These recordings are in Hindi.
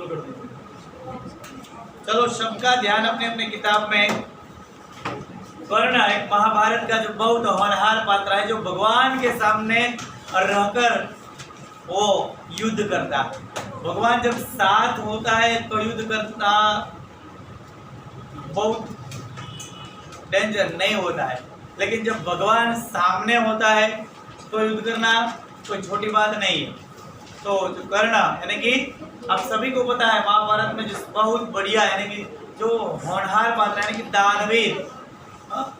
शुरू कर दीजिए। चलो सबका ध्यान अपने अपने किताब में। कर्ण एक महाभारत का जो बहुत होनहार पात्र है, जो भगवान के सामने रहकर वो युद्ध करता है। भगवान जब साथ होता है तो युद्ध करना बहुत डेंजर नहीं होता है, लेकिन जब भगवान सामने होता है तो युद्ध करना कोई छोटी बात नहीं है। तो जो कर्ण यानी कि आप सभी को पता है महाभारत में जो बहुत बढ़िया यानी कि जो होनहार पात्र यानी कि दानवीर,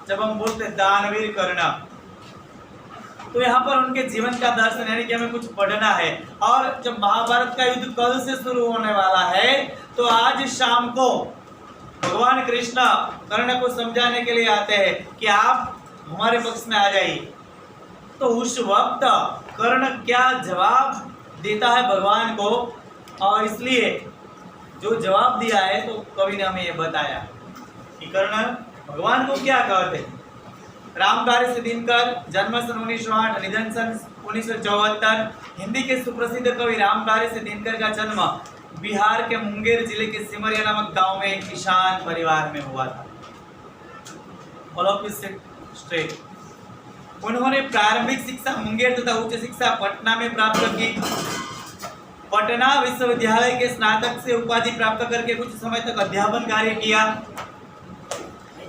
जब हम बोलते हैं दानवीर कर्ण, तो यहाँ पर उनके जीवन का दर्शन यानी कि हमें कुछ पढ़ना है। और जब महाभारत का युद्ध कल से शुरू होने वाला है तो आज शाम को भगवान कृष्ण कर्ण को समझाने के लिए आते हैं कि आप हमारे पक्ष में आ जाइए। तो उस वक्त कर्ण क्या जवाब देता है भगवान को, और इसलिए जो जवाब दिया है तो कवि ने हमें ये बताया कि कर्ण भगवान को क्या कहते हैं। रामधारी से दिनकर, जन्म सन 1908, निधन सन 1974। हिंदी के सुप्रसिद्ध कवि रामधारी से दिनकर का जन्म बिहार के मुंगेर जिले के सिमरिया नामक गांव में एक किसान परिवार में हुआ था। स्ट्रेट। उन्होंने प्रारंभिक शिक्षा मुंगेर तथा उच्च शिक्षा पटना में प्राप्त की। पटना विश्वविद्यालय के स्नातक से उपाधि प्राप्त करके कुछ समय तक अध्यापन कार्य किया।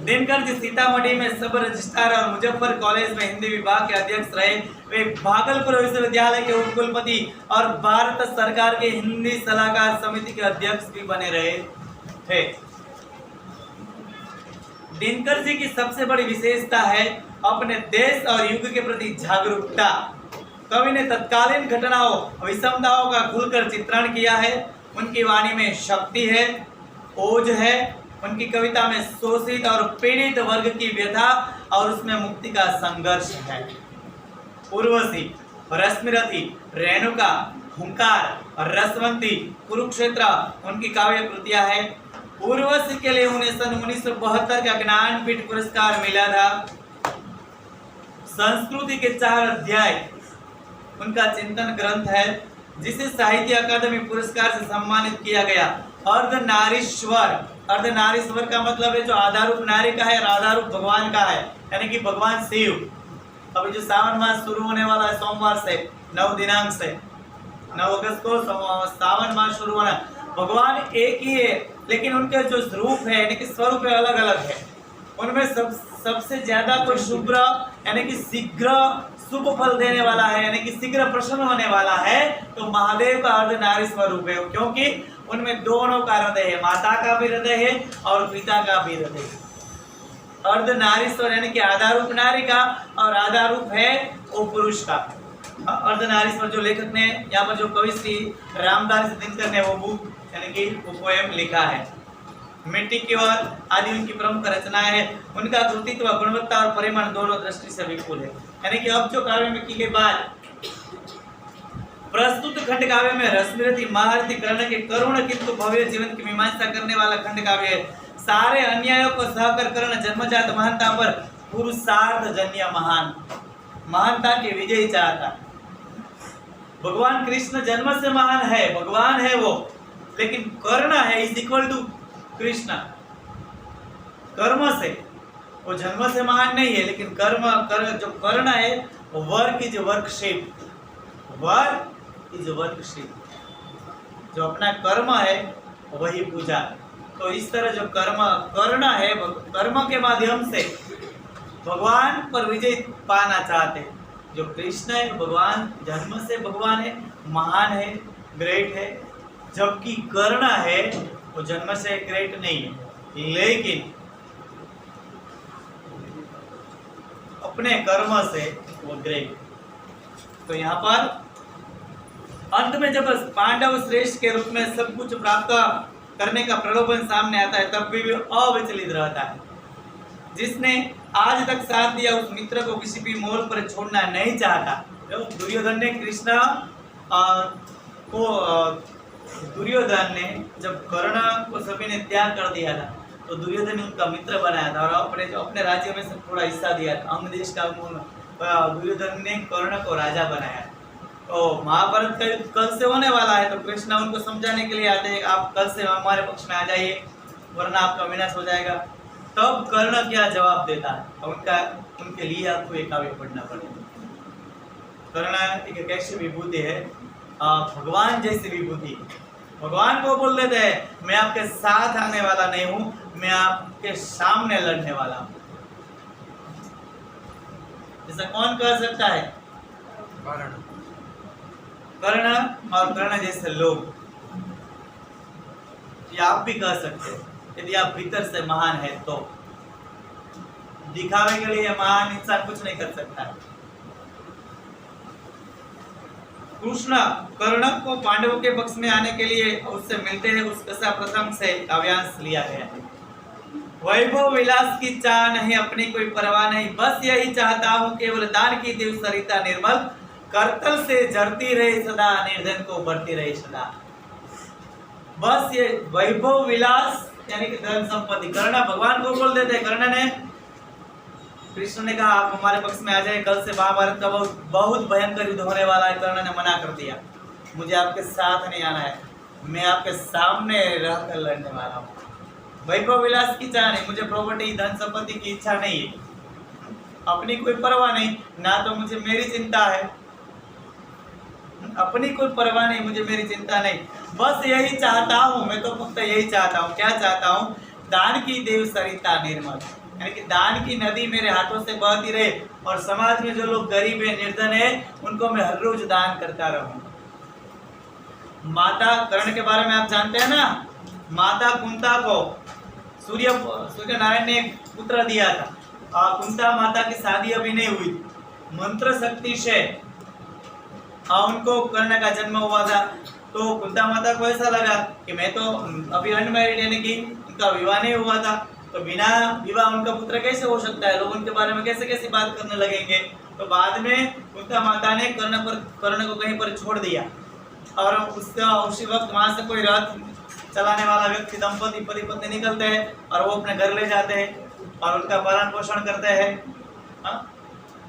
दिनकर जी सीतामढ़ी में सब रजिस्ट्रार और मुजफ्फर कॉलेज में हिंदी विभाग के अध्यक्ष रहे। वे भागलपुर विश्वविद्यालय के उपकुलपति और भारत सरकार के हिंदी सलाहकार समिति के अध्यक्ष भी बने रहे थे। दिनकर जी की सबसे बड़ी विशेषता है अपने देश और युग के प्रति जागरूकता। कवि ने तत्कालीन घटनाओं विषमताओं का खुलकर चित्रण किया है। उनकी वाणी में शक्ति है, ओज है। उनकी कविता में शोषित और पीड़ित वर्ग की व्यथा और उसमें मुक्ति का संघर्ष है। उर्वशी, रश्मिरथी, रेणुका, हुंकार, रसवंती, कुरुक्षेत्र उनकी काव्य कृतियां हैं। उर्वशी के लिए उन्हें सन 1972 का ज्ञानपीठ पुरस्कार मिला था। संस्कृति के 4 अध्याय उनका चिंतन ग्रंथ है, जिसे साहित्य अकादमी पुरस्कार से सम्मानित किया गया। अर्धनारीश्वर, अर्धनारीश्वर का मतलब है जो आधारूप नारी का है और आधारूप भगवान का है, यानी कि भगवान शिव। अभी जो सावन मास शुरू होने वाला है सोमवार से 9 दिनांक से 9 अगस्त को सावन मास शुरू होना। भगवान एक ही है, लेकिन उनके जो रूप है यानी कि स्वरूप है अलग अलग है। उनमें सबसे ज्यादा तो शुभ्र यानी कि शीघ्र शुभ फल देने वाला है, यानी कि शीघ्र प्रसन्न होने वाला है। तो महादेव का अर्धनारी स्वरूप है, क्योंकि उनमें दोनों का हृदय है, माता का भी हृदय है और पिता का भी हृदय है। अर्धनारीश्वर यानी कि आधारूप नारी का और आधारूप है वो पुरुष का। अर्धनारीश्वर जो लेखक ने यहाँ पर जो कवि श्री रामधारी से दिनकर ने वो बुक यानी कि वो पोएम लिखा है। मिट्टी की ओर आदि उनकी प्रमुख रचनाएं है। उनका कृतित्व गुणवत्ता और परिमाण दोनों दृष्टि से विपुल है। यानी कि अब जो काव्य में की गई बात, प्रस्तुत खंड काव्य में रश्मिरथी महारथी कर्ण के करुण किंतु भव्य जीवन की मीमांसा करने वाला खंड काव्य है। सारे अन्यायों को सहकर कर्ण जन्मजात महानता पर पुरुषार्थ जन्य महानता के विजयी चाहता। भगवान कृष्ण जन्म से महान है, भगवान है वो, लेकिन कर्ण है इज इक्वल टू कृष्ण। कर्म से वो जन्म से महान नहीं है, लेकिन जो कर्ण है वो work is worship, work is worship. जो अपना कर्म है वही पूजा। तो इस तरह जो कर्ण है, कर्म के माध्यम से भगवान पर विजय पाना चाहते। जो कृष्ण है भगवान जन्म से भगवान है, महान है, ग्रेट है, जबकि कर्ण है वो जन्म से ग्रेट नहीं है, लेकिन अपने कर्म से वो ग्रेट। तो यहाँ पर अंत में जब पांडव श्रेष्ठ के रूप में सब कुछ प्राप्त करने का प्रलोभन सामने आता है, तब भी अविचलित रहता है। जिसने आज तक साथ दिया उस मित्र को किसी भी मोल पर छोड़ना नहीं चाहता। दुर्योधन ने कृष्ण को दुर्योधन ने जब कर्ण को सभी ने त्याग कर दिया था, तो दुर्योधन ने उनका मित्र बनाया था और अपने राज्य में से थोड़ा हिस्सा दिया था। अंग देश का दुर्योधन ने कर्ण को राजा बनाया। तो महाभारत का युद्ध कल से होने वाला है, तो कृष्ण उनको समझाने के लिए आते हैं, आप कल से हमारे पक्ष में आ जाइए वरना आपका विनाश हो जाएगा। तब कर्ण क्या जवाब देता है, और उनके लिए आपको एक काव्य पढ़ना पड़ेगा। कर्ण एक ऐसी विभूति है, भगवान जैसी विभूति। भगवान को बोल देते हैं मैं आपके साथ आने वाला नहीं हूं, मैं आपके सामने लड़ने वाला हूं। ऐसा कौन कह सकता है? कर्ण और कर्ण जैसे लोग। ये आप भी कह सकते हैं यदि आप भीतर से महान है तो। दिखावे के लिए महान इंसान कुछ नहीं कर सकता है। कृष्ण कर्ण को पांडवों के पक्ष में आने के लिए उससे मिलते हैं, उस कथा प्रसंग से काव्यांश लिया गया है। वैभव विलास की चाह नहीं, अपनी कोई परवाह नहीं, बस यही चाहता हूँ केवल दान की देव सरिता निर्मल, करतल से जरती रहे सदा, निर्धन को बढ़ती रहे सदा। बस ये वैभव विलास यानी कि धन संपत्ति। कर्ण भगवान को बोल देते, कर्ण ने, कृष्ण ने कहा आप हमारे पक्ष में आ जाए, कल से महाभारत का बहुत भयंकर युद्ध होने वाला है। कर्ण ने मना कर दिया, मुझे आपके साथ नहीं आना है, मैं आपके सामने रहकर लड़ने वाला हूँ। वैभव विलास की चाह नहीं, मुझे प्रॉपर्टी धन संपत्ति की इच्छा नहीं है, अपनी कोई परवाह नहीं, ना तो मुझे मेरी चिंता है, अपनी कोई परवाह नहीं, मुझे मेरी चिंता नहीं, बस यही चाहता हूँ मैं तो फक्त यही चाहता हूँ। क्या चाहता हूँ? दान की देव सरिता निर्मल, यानी कि दान की नदी मेरे हाथों से बहती रहे और समाज में जो लोग गरीब है निर्धन है उनको मैं हर रोज दान करता रहूं। माता कर्ण के बारे में आप जानते हैं ना, माता कुंता को सूर्य नारायण ने एक पुत्र दिया था। कुंता माता की शादी अभी नहीं हुई, मंत्र शक्ति से उनको कर्ण का जन्म हुआ था। तो कुंता माता को ऐसा लगा कि मैं तो अभी अनमैरिड यानी कि उनका विवाह नहीं हुआ था, तो बिना विवाह उनका पुत्र कैसे हो सकता है, लोग उनके बारे में कैसे कैसे बात करने लगेंगे। तो बाद में कुंता माता ने कर्ण को कहीं पर छोड़ दिया और उसी वक्त वहां से कोई रथ चलाने वाला व्यक्ति दंपति पति पत्नी निकलते हैं और वो अपने घर ले जाते हैं और उनका पालन पोषण करते हैं।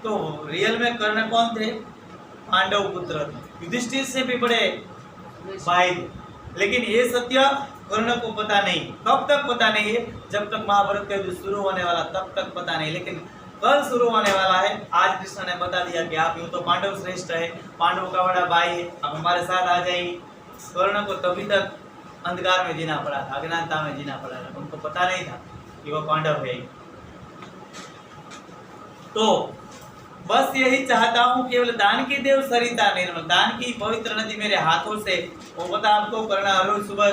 तो रियल में कर्ण कौन थे? पांडव पुत्र, युधिष्ठिर से भी बड़े भाई थे। लेकिन ये सत्य कर्ण को पता नहीं, कब तक पता नहीं है? जब तक महाभारत का युद्ध शुरू होने वाला तब तक पता नहीं। लेकिन कल शुरू होने वाला है। आज कृष्ण ने बता दिया कि आप यूं तो पांडव श्रेष्ठ है, पांडवों का बड़ा भाई है, आप हमारे साथ आ जाइए। कर्ण को तभी तक अंधकार में जीना पड़ा था, अज्ञानता में जीना पड़ा था, उनको पता नहीं था कि वह पांडव है। तो बस यही चाहता हूँ केवल दान की देव सरिता निर्मल, दान की पवित्र नदी मेरे हाथों से। वो पता आपको कर्ण हर रोज सुबह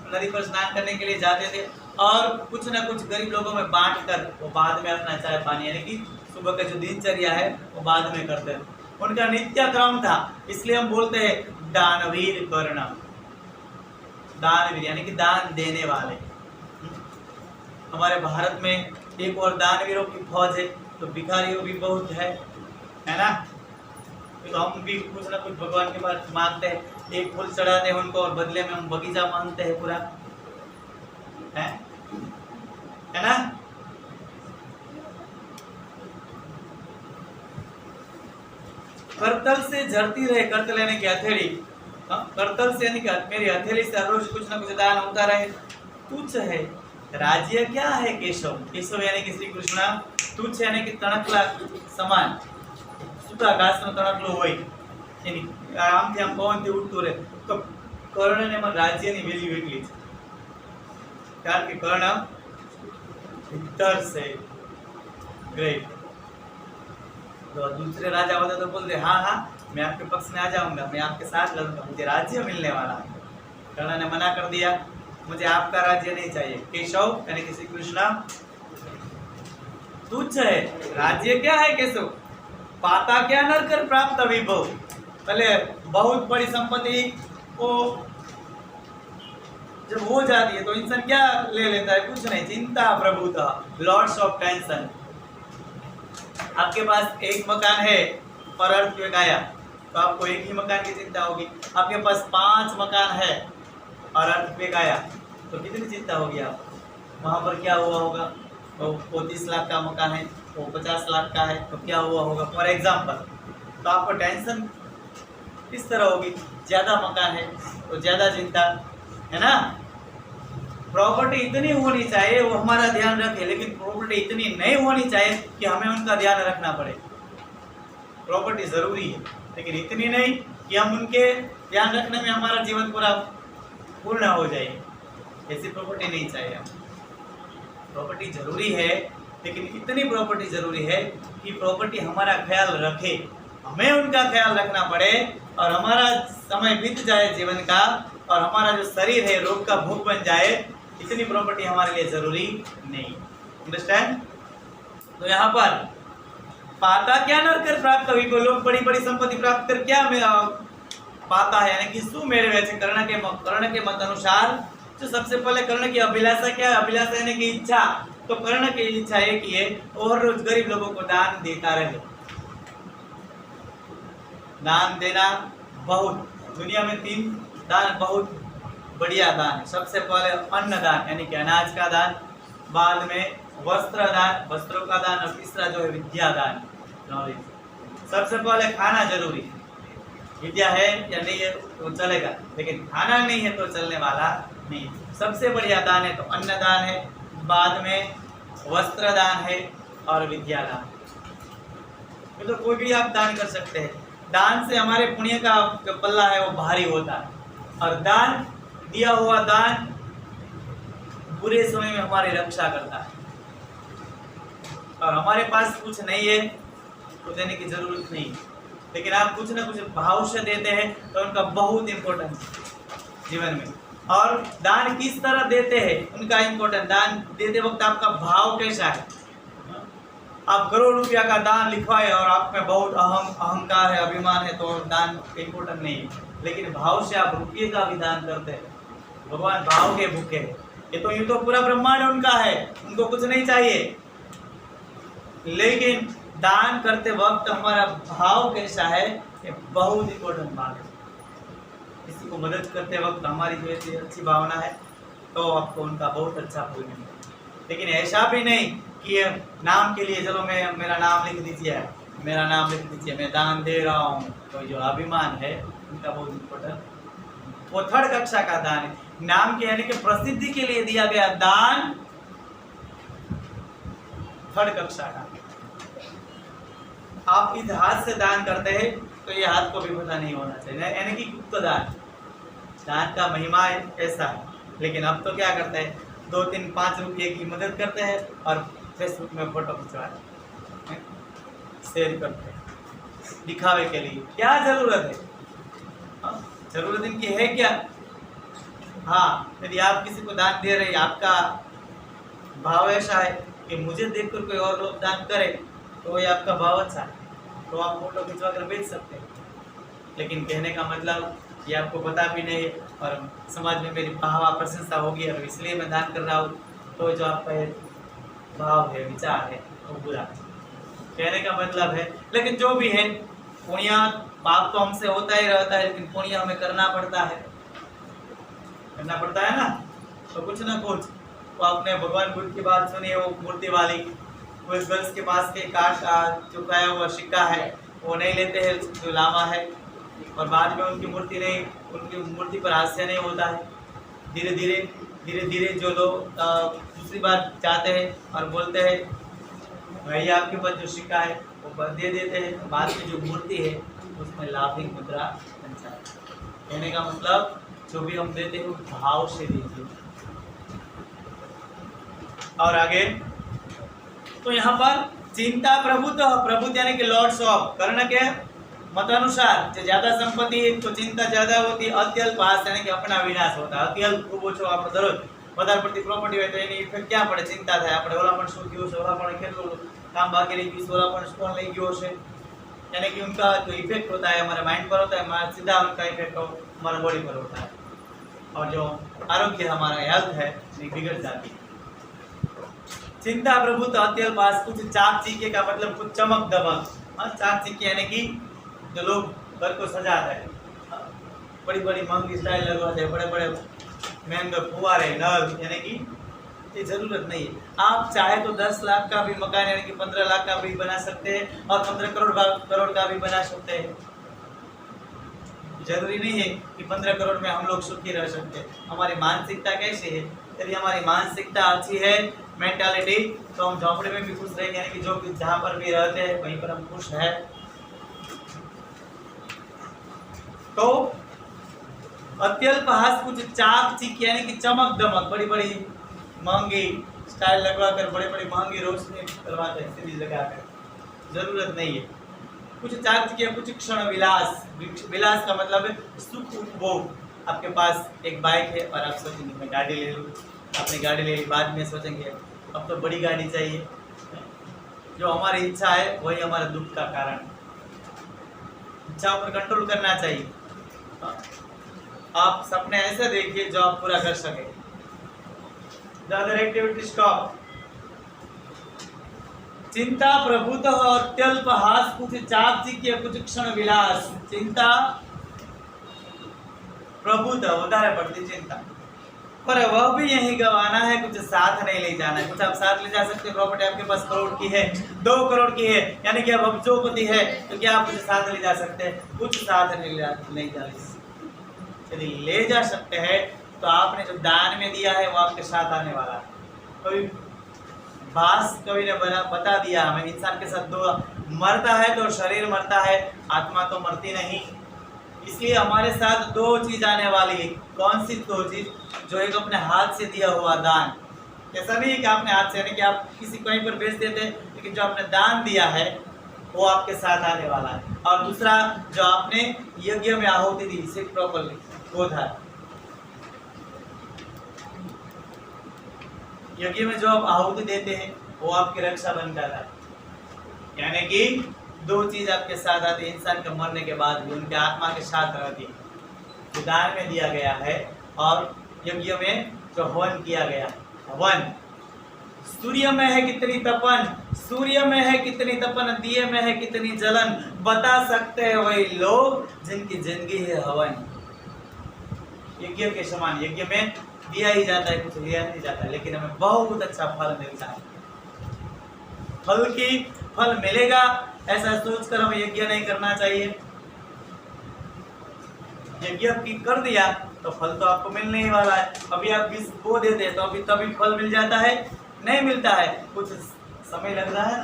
नदी पर स्नान करने के लिए जाते थे और कुछ न कुछ गरीब लोगों में बांट कर वो बाद में अपना चाय पानी यानी कि सुबह का जो दिनचर्या है वो बाद में करते थे। उनका नित्य क्रम था, इसलिए हम बोलते हैं दानवीर कर्ण। दानवीर यानी कि दान देने वाले। हमारे भारत में एक और दानवीरों की फौज है, तो भिखारियों भी बहुत है ना। तो हम भी कुछ ना कुछ भगवान के पास मांगते हैं, एक फूल चढ़ाते हैं उनको और बदले में हम बगीचा मांगते हैं पूरा, है ना। करतल से झरती रहे, करतल यानी कि हथेली, करतल से यानी कि मेरी हथेली से हर रोज कुछ ना कुछ दान होता रहे। तुच्छ है राज्य क्या है केशव, केशव यानी कि श्री कृष्ण, तुच्छ यानी कि तणकला समान, सूता घास નો તણકલો હોય એની આમથી આમ પવનથી ઉડતું રહે। તો કર્ણને એમાં રાજ્યની વેલ્યુ એટલી છે કારણ કે કર્ણ ભીतर से ग्रेट। तो दूसरे राजा होते तो बोलते हाँ हाँ मैं आपके पक्ष में आ जाऊंगा, मैं आपके साथ लड़ूंगा, मुझे राज्य मिलने वाला है। कर्ण ने मना कर दिया, मुझे आपका राज्य नहीं चाहिए। केशव यानी कि श्री कृष्ण तुच्छ है, राज्य क्या है केशव, पाता क्या नर कर प्राप्त विभव। पहले बहुत बड़ी संपत्ति को जब हो जाती है तो इंसान क्या ले लेता है, कुछ नहीं, चिंता प्रभुता, लॉर्ड्स ऑफ टेंशन। आपके पास एक मकान है और अर्थक्वेक आया तो आपको एक ही मकान की चिंता होगी। आपके पास 5 मकान है और अर्थक्वेक आया तो कितनी चिंता होगी आपको, वहाँ पर क्या हुआ होगा। तो 35 लाख का मकान है, वो 50 लाख का है तो क्या हुआ होगा फॉर एग्जाम्पल। तो आपको टेंशन इस तरह होगी। ज़्यादा मकान है तो ज़्यादा चिंता, है ना। प्रॉपर्टी इतनी होनी चाहिए वो हमारा ध्यान रखे, लेकिन प्रॉपर्टी इतनी नहीं होनी चाहिए कि हमें उनका ध्यान रखना पड़े। प्रॉपर्टी ज़रूरी है लेकिन इतनी नहीं कि हम उनके ध्यान रखने में हमारा जीवन पूरा पूर्ण हो जाए। ऐसी प्रॉपर्टी नहीं चाहिए हमें। प्रॉपर्टी ज़रूरी है लेकिन इतनी प्रॉपर्टी ज़रूरी है कि प्रॉपर्टी हमारा ख्याल रखे, हमें उनका ख्याल रखना पड़े और हमारा समय बीत जाए जीवन का और हमारा जो शरीर है रोग का भोग बन जाए, इतनी प्रॉपर्टी हमारे लिए ज़रूरी नहीं। अंडरस्टैंड। तो यहाँ पर पाता क्या नर कर प्राप्त कवि को लोग बड़ी बड़ी संपत्ति प्राप्त कर क्या पाता है, यानी कि सु मेरे वैसे कर्ण के मत अनुसार जो सबसे पहले कर्ण की अभिलाषा क्या है, अभिलाषा यानी कि इच्छा। तो कर्ण की इच्छा एक ही है और रोज गरीब लोगों को दान देता रहे। दान देना बहुत, दुनिया में 3 दान बहुत बढ़िया दान है। सबसे पहले अन्न दान यानी कि अनाज का दान, बाद में वस्त्र दान, वस्त्रों का दान, और तीसरा जो है विद्या दान, नॉलेज। सबसे पहले खाना जरूरी है, विद्या है या नहीं है तो चलेगा, लेकिन खाना नहीं है तो चलने वाला नहीं। सबसे बढ़िया दान है तो अन्न दान है, बाद में वस्त्र दान है और विद्या दान। तो कोई भी आप दान कर सकते हैं। दान से हमारे पुण्य का जो पल्ला है वो भारी होता है, और दान दिया हुआ दान बुरे समय में हमारी रक्षा करता है। और हमारे पास कुछ नहीं है तो देने की जरूरत नहीं, लेकिन आप कुछ ना कुछ भाव से देते हैं तो उनका बहुत इम्पोर्टेंस जीवन में। और दान किस तरह देते हैं उनका इम्पोर्टेंट, दान देते वक्त आपका भाव कैसा है। आप करोड़ रुपया का दान लिखवाए और आप में बहुत अहंकार है, अभिमान है, तो दान इम्पोर्टेंट नहीं है। लेकिन भाव से आप रुपये का भी दान करते हैं, भगवान भाव के भूखे हैं। ये तो पूरा ब्रह्मांड उनका है, उनको कुछ नहीं चाहिए, लेकिन दान करते वक्त हमारा भाव कैसा है ये बहुत इम्पोर्टेंट बात है। किसी को मदद करते वक्त हमारी जो ऐसी अच्छी भावना है तो आपको उनका बहुत अच्छा फल मिलेगा। लेकिन ऐसा भी नहीं कि नाम के लिए चलो मैं मेरा नाम लिख दीजिए, मेरा नाम लिख दीजिए, मैं दान दे रहा हूँ, तो जो अभिमान है उनका बहुत इम्पोर्टेंट। वो 3rd कक्षा का दान है, नाम के यानी कि प्रसिद्धि के लिए दिया गया दान 3rd कक्षा का। आप इस हाथ से दान करते हैं तो ये हाथ को भी पता नहीं होना चाहिए, यानी कि गुप्त दान। दान का महिमा ऐसा है। लेकिन अब तो क्या करते हैं, 2, 3, 5 रुपये की मदद करते हैं और फेसबुक में फोटो खिंचवाते हैं, शेयर करते हैं दिखावे के लिए। क्या जरूरत है? जरूरत इनकी है क्या? हाँ, यदि आप किसी को दान दे रहे हैं, आपका भाव ऐसा है कि मुझे देखकर कोई और लोग दान करे तो ये आपका भाव अच्छा है, तो आप फोटो खिंचवा कर बेच सकते हैं। लेकिन कहने का मतलब ये आपको पता भी नहीं और समाज में मेरी वाह प्रशंसा होगी और इसलिए मैं दान कर रहा हूँ, तो जो आपका ये भाव है, विचार है, वो बुरा है। कहने का मतलब है, लेकिन जो भी है पुण्य पाप तो हमसे होता ही रहता है, लेकिन पुण्य हमें करना पड़ता है ना। तो कुछ ना कुछ तो आपने भगवान बुद्ध की बात सुनी है, वो मूर्ति वाली, वो इस गर्ल्स के पास के काट चुकाया हुआ सिक्का है वो नहीं लेते हैं जो लामा है, और बाद में उनकी मूर्ति पर हास्य नहीं होता है। धीरे धीरे जो लोग दूसरी बार जाते हैं और बोलते हैं भैया आपके पास जो सिक्का है वो दे देते हैं, बाद में जो मूर्ति है उसमें लाफिंग मुद्रा बनता है। कहने का मतलब जो भी हम देते हैं भाव से दीजिए। और आगे तो यहाँ पर चिंता प्रभुत्व यानी कि लॉर्ड्स ऑफ कर्ण के मतानुसार जो ज्यादा संपत्ति है तो चिंता ज्यादा होती है, अत्यल्प पास यानी कि अपना विनाश होता है। अत्यल्प खूब ઓછો આપણે દરરોજ વધારે પડતી પ્રોપર્ટી હોય તો એની ઇફેક્ટ ક્યાં પડે? ચિંતા થાય આપણે, ઓલા પણ શું થયું છે, ઓલા પણ કેટલું કામ બાકી રહી ગયું છે, ઓલા પણ કોણ લઈ ગયો છે, यानी कि उनका जो इफेक्ट होता है हमारे माइंड पर होता है, सीधा उनका इफेक्ट हमारे बॉडी पर होता है, और जो आरोग्य हमारा हेल्थ है बिगड़ जाती है। चिंता प्रभुत्व अत्यल्प पास कुछ चाक चीके का मतलब कुछ चमक दमक। चाक चीके यानी कि जो लोग घर को सजाते हैं, बड़ी बड़ी महंगी स्टाइल लगवाते हैं, बड़े बड़े महंगे फुवारे नल, यानी कि ये जरूरत नहीं है। आप चाहे तो 10 लाख का भी मकान यानी कि 15 लाख का भी बना सकते हैं और 15 करोड़ का भी बना सकते हैं। जरूरी नहीं है कि 15 करोड़ में हम लोग सुखी रह सकते हैं। हमारी मानसिकता कैसी है? यदि हमारी मानसिकता अच्छी है, मेंटालिटी, तो हम झोंपड़े में भी खुश रहेंगे, यानी कि जो कि जहाँ पर भी रहते हैं वहीं पर हम खुश हैं। तो अत्यल्प हास कुछ चाक चिक यानी कि चमक दमक, बड़ी बड़ी महंगी स्टाइल लगवा कर, बड़े बड़े महंगी रोशनी करवाते हैं सीरीज लगा कर, जरूरत नहीं है। कुछ चाक चिक या कुछ क्षण विलास, विलास का मतलब है सुख उपभोग। आपके पास एक बाइक है और आप सोचेंगे मैं गाड़ी ले लूँ, अपनी गाड़ी ले ली, बाद में सोचेंगे अब तो बड़ी गाड़ी चाहिए। जो हमारी इच्छा है वही हमारे दुख का कारण। इच्छाओं पर कंट्रोल करना चाहिए। आप सपने ऐसे देखिए जो आप पूरा कर सके। The other activity stop. चिंता प्रभुत और अत्यल्प हास कुछ चापचिक या कुछ क्षण विलास। चिंता प्रभुत વધારે પડતી चिंता, पर वह भी यही गवाना है, कुछ साथ नहीं ले जाना है। कुछ आप साथ ले जा सकते हैं। प्रॉपर्टी आपके पास करोड़ की है, 2 करोड़ की है, यानी कि आप अब्जोपति है, तो क्या आप कुछ साथ ले जा सकते हैं? कुछ साथ नहीं जा सकते। यदि ले जा सकते हैं तो आपने जो दान में दिया है वो आपके साथ आने वाला है। कभी कवि ने बता दिया हमें, इंसान के साथ दो मरता है तो शरीर मरता है, आत्मा तो मरती नहीं। इसलिए हमारे साथ 2 चीज आने वाली है। कौन सी 2 चीज? जो एक अपने हाथ से दिया हुआ दान, ऐसा नहीं है कि आपने हाथ से, यानी कि आप किसी कहीं पर बेच देते, लेकिन जो आपने दान दिया है वो आपके साथ आने वाला है। और दूसरा जो आपने यज्ञ में आहुति दी, सिर्फ प्रॉपरली, वो था यज्ञ में जो आप आहुति देते हैं वो आपकी रक्षा बनकर है। यानी कि 2 चीज आपके साथ आती है इंसान के मरने के बाद भी, उनके आत्मा के साथ रहती है। जो दान में दिया गया है और यज्ञ में जो हवन किया गया। हवन, सूर्य में है कितनी तपन, सूर्य में है कितनी तपन, दिए में है कितनी जलन, बता सकते हैं वही लोग जिनकी जिंदगी है हवन। यज्ञ के समान, यज्ञ में दिया ही जाता है, कुछ लिया नहीं जाता, लेकिन हमें बहुत अच्छा फल मिलता है। फल मिलेगा ऐसा सोचकर हमें यज्ञ नहीं करना चाहिए। यज्ञ की कर दिया तो फल तो आपको मिलने ही वाला है। अभी आप बीज बो देते हैं तो अभी तभी फल मिल जाता है? नहीं मिलता है, कुछ समय लग रहा है।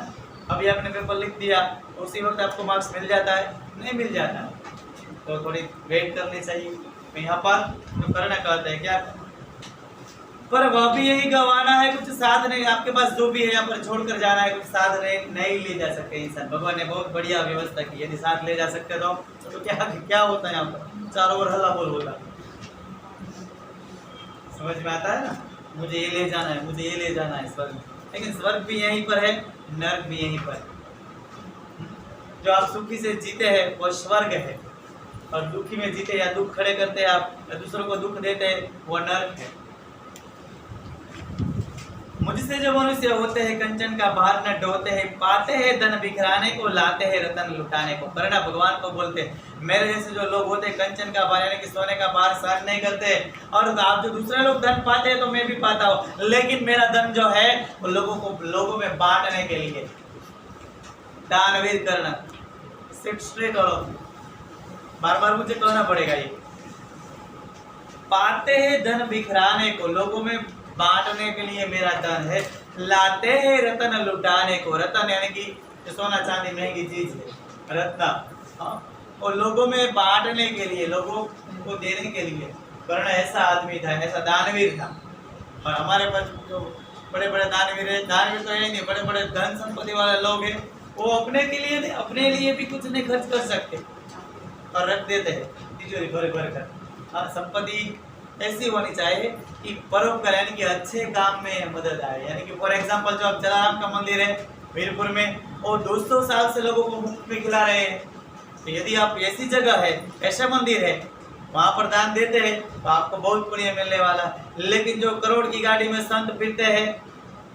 अभी आपने पेपर लिख दिया, उसी वक्त आपको मार्क्स मिल जाता है? नहीं मिल जाता है, तो थोड़ी वेट करनी चाहिए। यहाँ पर जो करना कहते हैं क्या, पर वह भी यही गवाना है, कुछ साथ नहीं। आपके पास जो भी है यहाँ पर छोड़कर जाना है, कुछ साथ नहीं ले जा सकते इंसान। भगवान ने बहुत बढ़िया व्यवस्था की, यदि साथ ले जा सकते तो क्या होता है यहाँ पर? चारों ओर हल्ला बोल होता। समझ में आता है ना? मुझे ये ले जाना है, मुझे ये ले जाना है स्वर्ग। लेकिन स्वर्ग भी यहीं पर है, नर्क भी यहीं पर। जो आप सुखी से जीते हैं वो स्वर्ग है, और दुखी में जीते या दुख खड़े करते हैं आप, या दूसरों को दुख देते हैं, वो नर्क है। मुझसे जो मनुष्य होते हैं कंचन का भार न ढोते हैं, पाते हैं धन बिखराने को, लाते हैं रतन लुटाने को। करना भगवान को बोलते हैं, मेरे जैसे जो लोग होते हैं कंचन का भार यानी कि सोने का भार सहन नहीं करते। और आप जो दूसरे लोग धन पाते हैं तो मैं भी पाता हूँ, लेकिन मेरा धन जो है वो लोगों में बांटने के लिए, दानवीर करना। सिट स्ट्रेट करो, बार बार मुझे कहना पड़ेगा ये। पाते हैं धन बिखराने को, लोगों में बांटने के लिए मेरा धन है। लाते हैं रतन लुटाने को, रतन यानी कि सोना चांदी महंगी चीज है, रत्न, और लोगों में बांटने के लिए, लोगों को देने के लिए। वर्ण ऐसा आदमी था, ऐसा दानवीर था। और हमारे पास जो बड़े बड़े दानवीर है, दानवीर तो है नहीं, बड़े बड़े धन संपत्ति वाले लोग हैं, वो अपने के लिए नहीं, अपने लिए भी कुछ नहीं खर्च कर सकते और रख देते हैं तिजोरी भर भर कर। संपत्ति ऐसी होनी चाहिए कि परोपकार यानी कि अच्छे काम में मदद आए। यानी कि फॉर एग्जांपल जो अब जलाराम का मंदिर है वीरपुर में, वो 200 साल से लोगों को मुफ्त में खिला रहे हैं। तो यदि आप ऐसी जगह है, ऐसा मंदिर है, वहाँ पर दान देते हैं तो आपको बहुत पुण्य मिलने वाला है। लेकिन जो करोड़ की गाड़ी में संत फिरते हैं,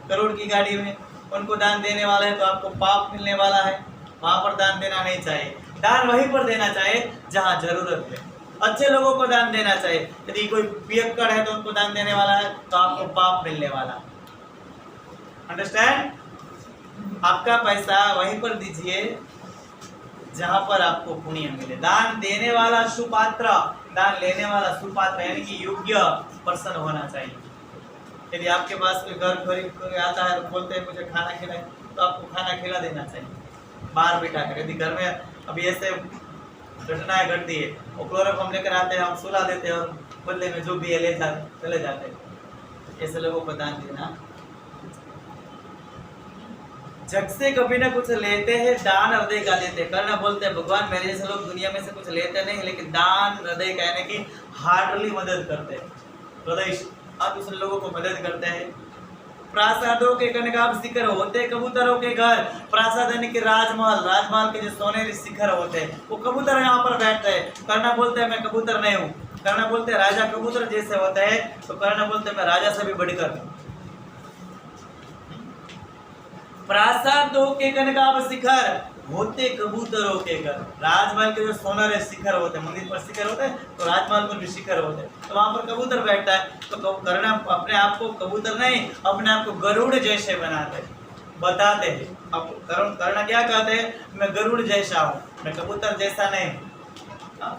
करोड़ की गाड़ी में, उनको दान देने वाला है तो आपको पाप मिलने वाला है। वहाँ पर दान देना नहीं चाहिए। दान वहीं पर देना चाहिए जहाँ जरूरत है। अच्छे लोगों को दान देना चाहिए। यदि कोई पियक्कड़ है तो उनको दान देने वाला है तो आपको पाप मिलने वाला। अंडरस्टैंड? आपका पैसा वहीं पर दीजिए जहां पर आपको पुण्य मिले। दान देने वाला सुपात्र, दान लेने वाला सुपात्र, यानी कि योग्य पर्सन होना चाहिए। यदि आपके पास कोई घर खरीद कोई आता है और बोलते हैं मुझे खाना खिलाए, तो आपको खाना खिला देना चाहिए बाहर बिठा कर। यदि घर में अभी ऐसे घटनाएं घटती है, वो क्लोरोफॉर्म लेकर आते हैं, हम सुला देते हैं और बदले में जो भी है ले चले जाते हैं। ऐसे लोगों को दान देना। जग से कभी ना कुछ लेते हैं, दान हृदय का देते। करना बोलते हैं भगवान मेरे जैसे लोग दुनिया में से कुछ लेते नहीं, लेकिन दान हृदय का यानी कि हार्टली मदद करते हैं, हृदय आप दूसरे लोगों को मदद करते हैं। प्रासादों के कनकाभ शिखर होते कबूतरों के घर। प्रासाद यानी कि राजमहल, राजमहल के जो सोनेरी शिखर होते हैं, वो कबूतर यहाँ पर बैठते हैं। करना बोलते हैं मैं कबूतर नहीं हूँ। करना बोलते हैं राजा कबूतर जैसे होते हैं, तो करना बोलते हैं मैं राजा से भी बढ़कर। प्रासादों के कनकाभ शिखर होते कबूतरों के घर। राजमहल के जो सोनारे शिखर होते हैं, मंदिर पर शिखर होते हैं, तो राजमहल पर भी शिखर होते हैं, तो वहां पर कबूतर बैठता है। तो करना अपने आप को कबूतर नहीं, अपने आप को गरुड़ जैसे बनाते हैं, बताते हैं। अब करना क्या कहते हैं, मैं गरुड़ जैसा हूँ, मैं कबूतर जैसा नहीं हूँ।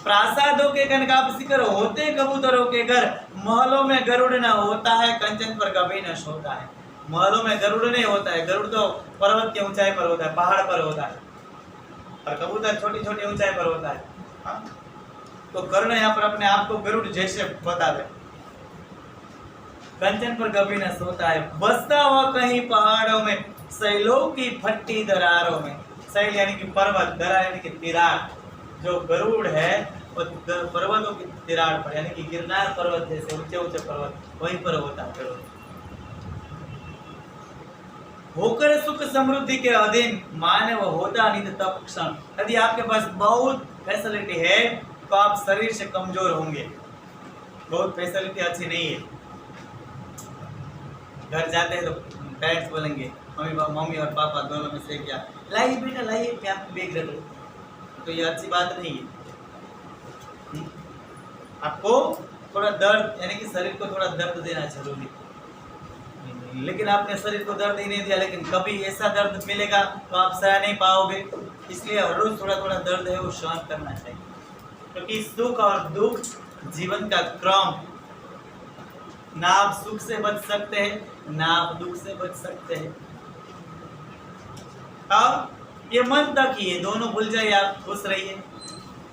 प्रासादों के कनकाभ शिखर होते कबूतरों के घर। महलों में गरुड़ न होता है, कंचन पर कभी न सोता है। महलों में गरुड़ नहीं होता है, गरुड़ तो पर्वत के ऊंचाई पर होता है, पहाड़ पर होता है, और कबूतर छोटी छोटी ऊंचाई पर होता है। हाँ? तो कर्ण यहाँ पर अपने आप को गरुड़ जैसे बता दे। कंचन पर कभी न सोता है, बसता हुआ कहीं पहाड़ों में, शैलों की फट्टी दरारों में। शैल यानी कि पर्वत, दरार यानी कि तिरार। जो गरुड़ है वो पर्वतों की तिरार पर, यानी कि गिरनार पर्वत जैसे ऊंचे ऊंचे पर्वत, वहीं पर होता है गरुड़। होकर सुख समृद्धि के अधीन, मानव होता नित तप क्षण। यदि आपके पास बहुत फैसिलिटी है तो आप शरीर से कमजोर होंगे। बहुत फैसिलिटी अच्छी नहीं है, घर जाते हैं तो पेरेंट्स बोलेंगे, मम्मी और पापा दोनों में से क्या, लाइए बेटा लाइए, क्या बेग रख लो, तो ये अच्छी बात नहीं है। आपको थोड़ा दर्द, यानी कि शरीर को थोड़ा दर्द देना जरूरी है। लेकिन आपने शरीर को दर्द ही नहीं दिया, लेकिन कभी ऐसा दर्द मिलेगा तो आप सह नहीं पाओगे। इसलिए हर रोज थोड़ा थोड़ा दर्द है वो सहन करना चाहिए, क्योंकि सुख और दुख जीवन का क्रम। ना आप सुख से बच सकते हैं, ना आप दुख से बच सकते हैं। अब ये मन तक ही है, दोनों भूल जाइए, आप खुश रहिए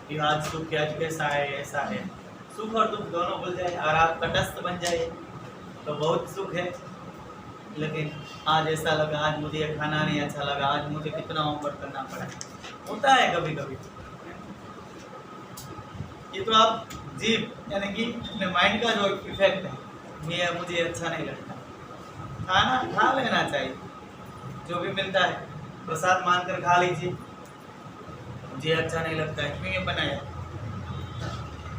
कि आज सुख है, आज कैसा है, ऐसा है। सुख और दुख दोनों भूल जाइए, और आप तटस्थ बन जाइए तो बहुत सुख है। लेकिन आज ऐसा लगा, आज मुझे ये खाना नहीं अच्छा लगा, आज मुझे कितना होमवर्क करना पड़ा, होता है कभी कभी। ये तो आप जीव यानी कि अपने माइंड का जो इफेक्ट है, ये मुझे अच्छा नहीं लगता, खाना खा लेना चाहिए, जो भी मिलता है प्रसाद मानकर खा लीजिए। मुझे अच्छा नहीं लगता है, क्यों ये बनाया,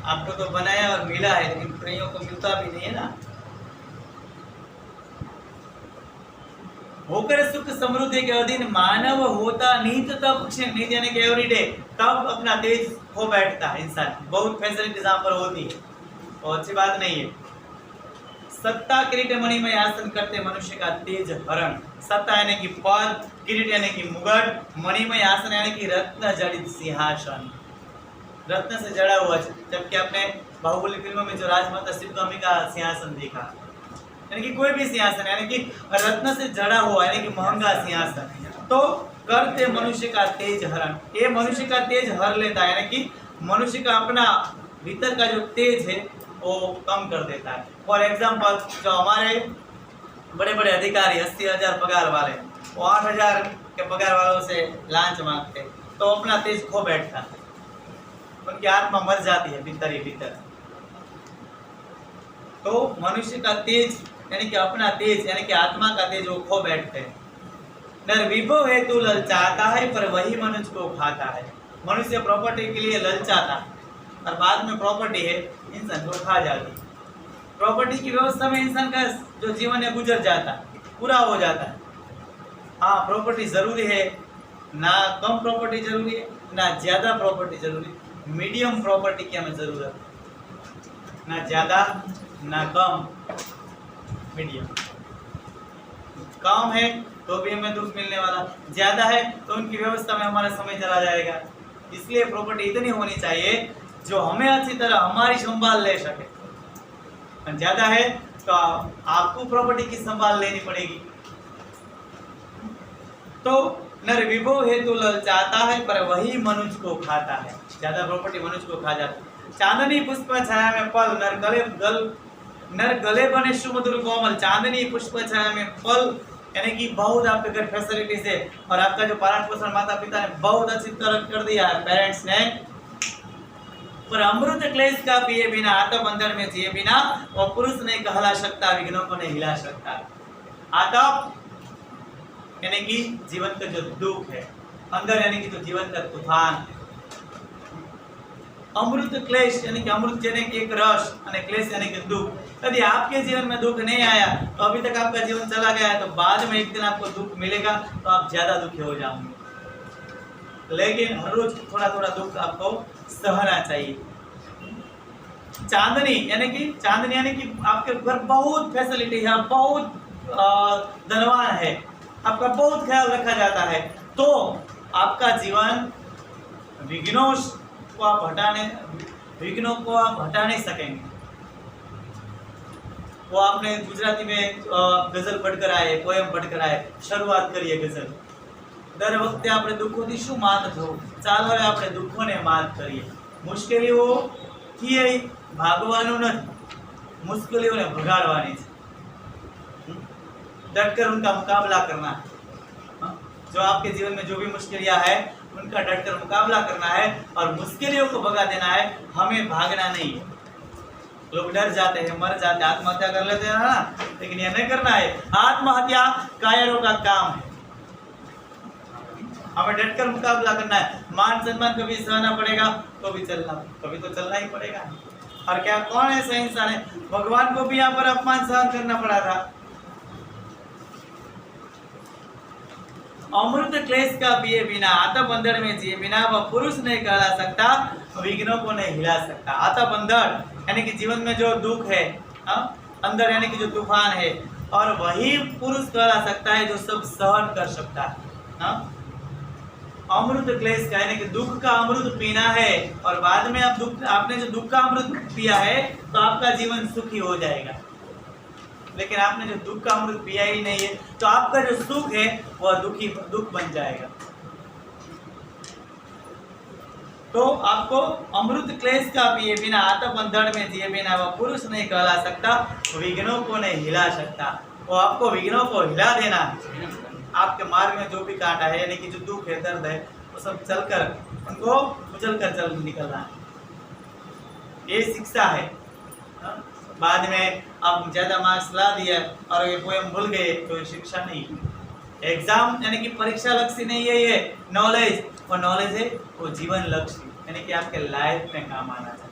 आपको तो बनाया और मिला है, लेकिन कईयों को मिलता भी नहीं है ना। होकर सुख समृद्धि के अधीन, मानव होता नित तप क्षण। नित यानी कि एवरीडे, तब अपना तेज खो बैठता है इंसान। बहुत फैसिलिटी जहाँ पर होती है तो अच्छी बात नहीं है। सत्ता किरीट मणिमय आसन करते मनुष्य का तेज हरण। सत्ता यानी कि पद, किरीट यानी कि मुगट, मणिमय आसन यानी कि रत्न जड़ित सिंहासन, रत्न से जड़ा हुआ। जबकि आपने बाहुबली फिल्मों में जो राजमाता शिवगामी का सिंहासन देखा, यानी कि कोई भी सिंहासन यानी कि रत्न से जड़ा हुआ, यानी कि महंगा सिंहासन। तो करते मनुष्य का तेज हरण, ये मनुष्य का तेज हर लेता है, यानी कि मनुष्य का अपना भीतर का जो तेज है वो कम कर देता है। फॉर एग्जाम्पल, जो हमारे बड़े बड़े अधिकारी 80,000 पगार वाले, वो 8,000 के पगार वालों से लांच मांगते, तो अपना तेज खो बैठता है, उनकी आत्मा मर जाती है भीतर ही भीतर। तो मनुष्य का तेज यानी कि अपना तेज यानी कि आत्मा का तेज वो खो बैठते हैं। नर विभव हेतु ललचाता है, पर वही मनुष्य को खाता है। मनुष्य प्रॉपर्टी के लिए ललचाता है और बाद में प्रॉपर्टी है इंसान को खा जाती है। प्रॉपर्टी की व्यवस्था में इंसान का जो जीवन है गुजर जाता है, पूरा हो जाता है। हाँ, प्रॉपर्टी जरूरी है, ना कम प्रॉपर्टी जरूरी है, ना ज्यादा प्रॉपर्टी जरूरी है। मीडियम प्रॉपर्टी की हमें जरूरत है, ना ज्यादा ना कम, मीडियम। कम है तो भी हमें दुख मिलने वाला, ज्यादा है तो उनकी व्यवस्था में हमारा समय चला जाएगा। इसलिए प्रॉपर्टी इतनी होनी चाहिए जो हमें अच्छी तरह हमारी संभाल ले सके। और ज्यादा है तो आपको प्रॉपर्टी की संभाल लेनी पड़ेगी। तो नर विभो हेतु ललचाता है पर वही मनुष्य को खाता है। ज्यादा प्रॉपर्टी मनुष्य को खा जाती है। चांदनी पुष्प छाया में पल नर गले बने सुमधुर कोमल। चांदनी पुष्प छाया में पल यानी कि बहुत आपके घर फैसिलिटीज है और आपका जो पालन पोषण माता पिता ने बहुत अच्छी तरह कर दिया है, पेरेंट्स ने, पर अमृत क्लेश का पिए बिना आत्म बंधन में जिए बिना वो पुरुष नहीं कहला सकता, विघ्नों को नहीं हिला सकता। आत्म यानी कि जीवन का जो दुख है, अंदर यानी कि जो जीवन का तूफान, अमृत क्लेश यानी कि अमृत यानी कि एक रस और क्लेश यानी कि दुख। यदि आपके जीवन में दुख नहीं आया तो अभी तक आपका जीवन चला गया है, तो बाद में एक दिन आपको दुख मिलेगा तो आप ज्यादा दुखी हो जाओगे। लेकिन हर रोज थोड़ा थोड़ा दुख आपको सहना चाहिए। चांदनी यानी कि आपके घर बहुत फैसिलिटी है, बहुत धनवान है, आपका बहुत ख्याल रखा जाता है, तो आपका जीवन विघ्नों को आप हटा नहीं सकेंगे। वो आपने गुजराती में गजल पढ़कर आए, पोएम पढ़कर आए, शुरुआत करिए गजल। दर वखते આપણે દુઃખોથી શું માત થવું, ચાલો હવે આપણે દુઃખોને માત કરીએ। મુશ્કેલીઓ થી ભાગવાનું નથી, મુશ્કેલીઓને ભગાડવાની છે। डटकर उनका मुकाबला करना है। जो आपके जीवन में जो भी मुश्किलियां है उनका डटकर मुकाबला करना है और मुश्किलों को भगा देना है, हमें भागना नहीं है। लोग डर जाते हैं, मर जाते हैं, आत्महत्या कर लेते हैं ना, लेकिन ये नहीं करना है। आत्महत्या कायरों का काम है, हमें डटकर मुकाबला करना है। मान सम्मान कभी सहना पड़ेगा तो भी कभी तो चलना ही पड़ेगा। और क्या कौन ऐसा इंसान है, भगवान को भी यहाँ पर अपमान सहन करना पड़ा था। अमृत क्लेश का पिए बिना आत्म बंधन में जिए बिना वह पुरुष नहीं कहला सकता, विघ्नों को नहीं हिला सकता। आत्म बंधन यानी कि जीवन में जो दुख है अंदर यानी कि जो तूफान है, और वही पुरुष कहला सकता है जो सब सहन कर सकता है। अमृत क्लेश का यानी कि दुख का अमृत पीना है और बाद में आपने जो दुख का अमृत पिया है तो आपका जीवन सुखी हो जाएगा। लेकिन आपने जो दुख का अमृत पिया ही नहीं है तो आपका जो सुख है वह दुख बन जाएगा। तो आपको अमृत क्लेश का पिए बिना आत्म बंधन में जिए बिना वह पुरुष नहीं कहला सकता, विघ्नों को नहीं हिला सकता। वो आपको विघ्नों को हिला देना है। आपके मार्ग में जो भी कांटा है यानी कि जो दुख है, दर्द है, वो सब चलकर उनको उछल कर चल निकलना है। ये शिक्षा है। बाद में आप ज्यादा मार्क्स ला दिया और ये पोएम भूल गए तो शिक्षा नहीं। एग्जाम यानी कि परीक्षा लक्ष्य नहीं है, ये नॉलेज, और नॉलेज है वो जीवन लक्ष्य यानी कि आपके लाइफ में काम आना चाहिए।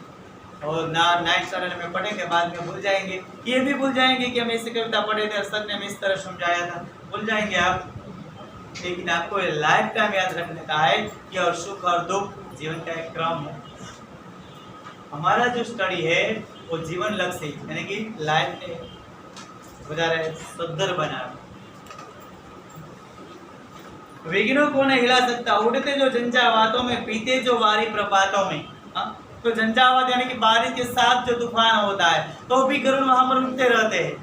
और ना 9th स्टैंडर्ड में पढ़ेंगे बाद में भूल जाएंगे, ये भी भूल जाएंगे कि हम ऐसी कविता पढ़े थे, सर ने हमें इस तरह समझाया था, भूल जाएंगे आप। लेकिन आपको ये लाइफ टाइम याद रखने का है कि और सुख और दुख जीवन का एक क्रम है। हमारा जो स्टडी है वो जीवन लक्ष्य यानी कि लाइफ ने गुजारे सुंदर बना। विघ्नों को नहीं हिला सकता, उड़ते जो झंझावातों में, पीते जो वारी प्रपातों में। तो झंझावात यानी कि बारिश के साथ जो तूफान होता है तो भी गरुड़ वहां पर उड़ते रहते हैं।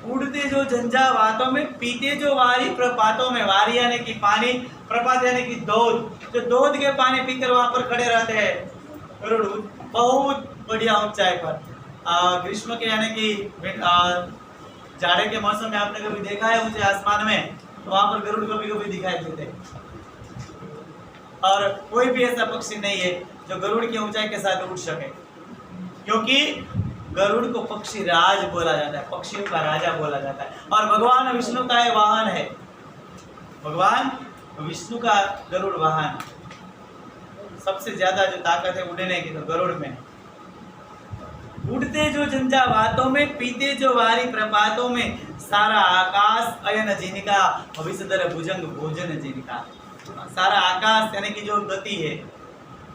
उड़ते जो झंझावातों में, पीते जो वारी प्रपातों में, वारी यानी कि पानी, प्रपात यानी कि दौद, जो दौद के पानी पीकर वहां पर खड़े रहते हैं गरुड़ बहुत बढ़िया ऊंचाई पर। ग्रीष्म के यानी कि जाड़े के मौसम में आपने कभी देखा है ऊंचे आसमान में, तो वहां पर गरुड़ कभी कभी दिखाई देते हैं। और कोई भी ऐसा पक्षी नहीं है जो गरुड़ की ऊंचाई के साथ उड़ सके, क्योंकि गरुड़ को पक्षी राज बोला जाता है, पक्षियों का राजा बोला जाता है। और भगवान विष्णु का ये वाहन है, भगवान विष्णु का गरुड़ वाहन। सबसे ज्यादा जो ताकत है उड़ने की तो गरुड़ में। उड़ते जो झंझावातों में, पीते जो वारी प्रपातों में, सारा आकाश अयन जिनका, भविष्य भुजंग भोजन जिनका। सारा आकाश यानी कि जो गति है,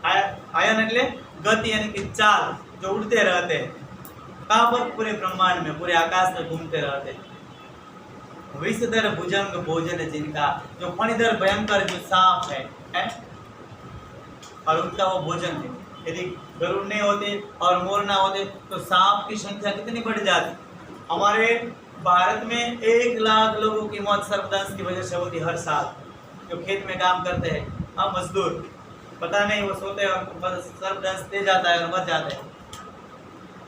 अयन એટલે गति यानी कि चाल, जो उड़ते रहते हैं कहाँ पर, पूरे ब्रह्मांड में, पूरे आकाश में घूमते रहते हैं। विषधर भुजंग भोजन जिनका, जो फणीधर भयंकर जो सांप है और उनका वो भोजन है। यदि गरुड़ नहीं होते और मोर ना होते तो सांप की संख्या कितनी बढ़ जाती। हमारे भारत में 1 लाख लोगों की मौत सर्पदंश की वजह से होती हर साल, जो खेत में काम करते हैं। हाँ, मजदूर पता नहीं वो सोते हैं और सर्पदंश दे जाता है और मर जाते हैं।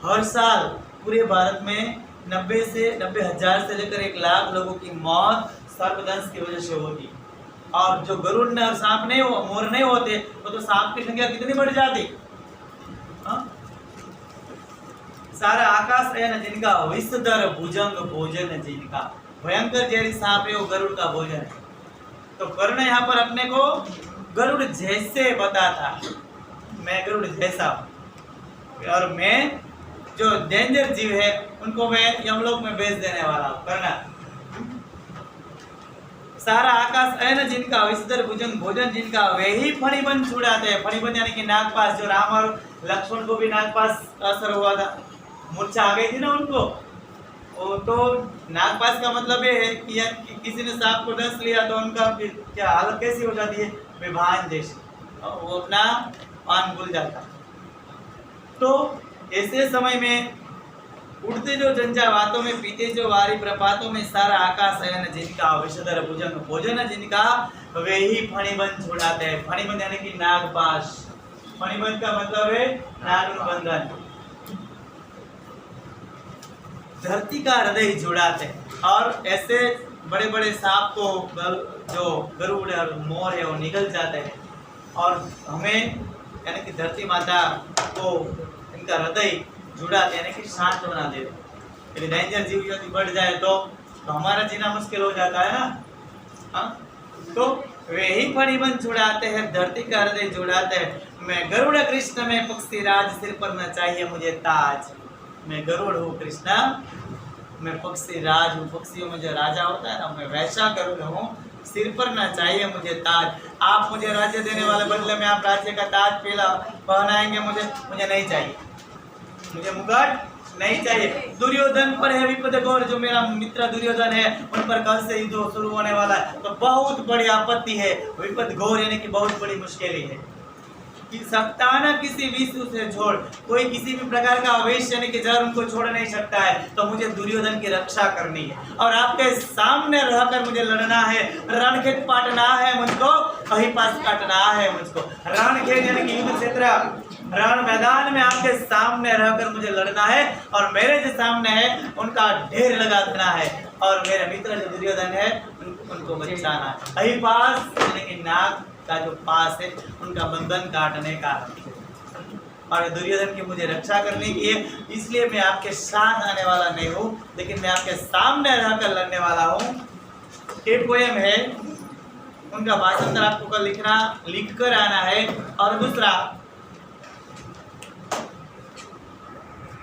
हर साल पूरे भारत में 90,000 से लेकर 1 लाख लोगों की मौत सर्पदंश की वजह से होती। और जो गरुड़ ने और सांप नहीं हो, मोर नहीं होते तो सांप की संख्या कितनी बढ़ जाती। हाँ? सारा आकाश है न जिनका, विषधर भुजंग भोजन जिनका, भयंकर जहरी सांप है वो गरुड़ का भोजन है। तो कर्ण यहाँ पर अपने को गरुड़ जैसे बताता, मैं गरुड़ जैसा हूँ और मैं जो डेंजर जीव है उनको मैं यमलोक में भेज देने वाला हूँ। कर्ण सारा आकाश है न जिनका, विषधर भुजंग भोजन जिनका, वे ही फणिबंध छुड़ाते हैं। फणिबंध यानी कि नागपाश, जो राम और लक्ष्मण को भी नागपाश असर हुआ था, मूर्छा आ गई थी ना उनको। तो नागपाश का मतलब ये है कि किसी ने सांप को डस लिया तो उनका क्या हालत कैसी हो जाती है, बेभान जैसी, वो अपना पान भूल जाता। तो ऐसे समय में उड़ते जो झंझावातों में, पीते जो वारी प्रपातों में, सारा आकाश है न जिनका, विषधर भुजंग भोजन जिनका, वे ही फणिबंध छुड़ाते हैं। फणिबंध यानी कि नागपाश, फणिबंध का मतलब है नागबंधन। धरती का हृदय जुड़ाते हैं और ऐसे बड़े बड़े सांप को जो गरुड़ और मोर है वो निगल जाते हैं और हमें यानी कि धरती माता को इनका हृदय जुड़ाते यानी कि शांत बना देते। यदि डेंजर जीव यदि बढ़ जाए तो हमारा जीना मुश्किल हो जाता है ना। हाँ, तो वे ही फणिबंध छुड़ाते हैं, धरती का हृदय जुड़ाते हैं। मैं गरुड़ कृष्ण में पक्षी राज, सिर पर न चाहिए मुझे ताज। मैं गरुड़ हूँ कृष्णा, मैं पक्षी राज हूँ, पक्षियों में जो राजा होता है ना, मैं वैसा गरुड़ हूँ, सिर पर ना चाहिए मुझे ताज। आप मुझे राज्य देने वाले बदले में आप राज्य का ताज पहनाएंगे, मुझे नहीं चाहिए, मुझे मुकुट नहीं चाहिए। दुर्योधन पर है विपद घोर, जो मेरा मित्र दुर्योधन है उन पर कल से युद्ध शुरू होने वाला है, तो बहुत बड़ी आपत्ति है। विपद घोर यानी कि बहुत बड़ी मुश्किल है कि सकता ना किसी विषु से छोड़, कोई किसी भी प्रकार का आवेश यानी कि जहर उनको छोड़ नहीं सकता है। तो मुझे दुर्योधन की रक्षा करनी है और आपके सामने रहकर मुझे लड़ना है। रणखेत पाटना है मुझको, कहीं पास काटना है मुझको। रणखेत यानी कि युद्ध क्षेत्र, रण मैदान में आपके सामने रहकर मुझे लड़ना है और मेरे जो सामने है उनका ढेर लगा देना है और मेरे मित्र जो दुर्योधन है उनको बचाना है। कहीं पास यानी कि नाग का जो पास है उनका बंधन काटने का और दुर्योधन की मुझे रक्षा करने की है। इसलिए मैं आपके साथ आने वाला नहीं हूँ, लेकिन मैं आपके सामने रहकर लड़ने वाला हूँ। ये पोएम है, उनका भाषांतर आपको कल लिख कर आना है। और दूसरा